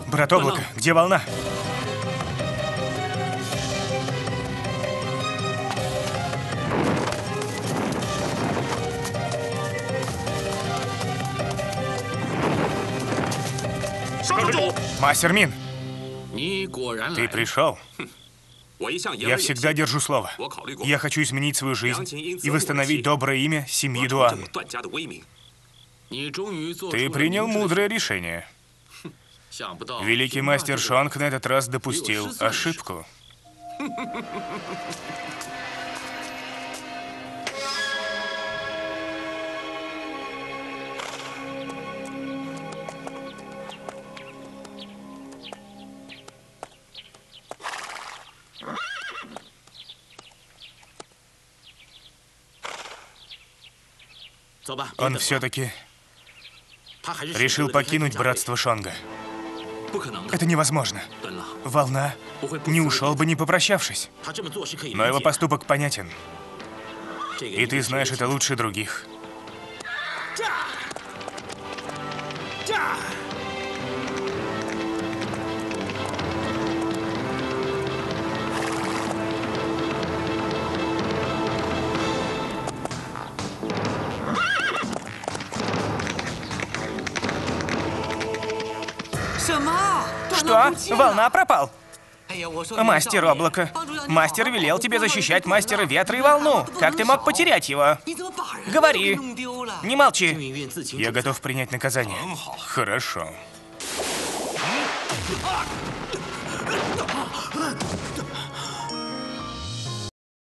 Брат Облако, где волна? Мастер Мин, ты пришел? Я всегда держу слово. Я хочу изменить свою жизнь и восстановить доброе имя семьи Дуан. Ты принял мудрое решение. Великий мастер Шонг на этот раз допустил ошибку. Он все-таки решил покинуть братство Шонга. Это невозможно. Волна не ушел бы, не попрощавшись. Но его поступок понятен. И ты знаешь это лучше других. Что? Волна пропал? Мастер Облако. Мастер велел тебе защищать мастера ветра и волну. Как ты мог потерять его? Говори. Не молчи. Я готов принять наказание. Хорошо.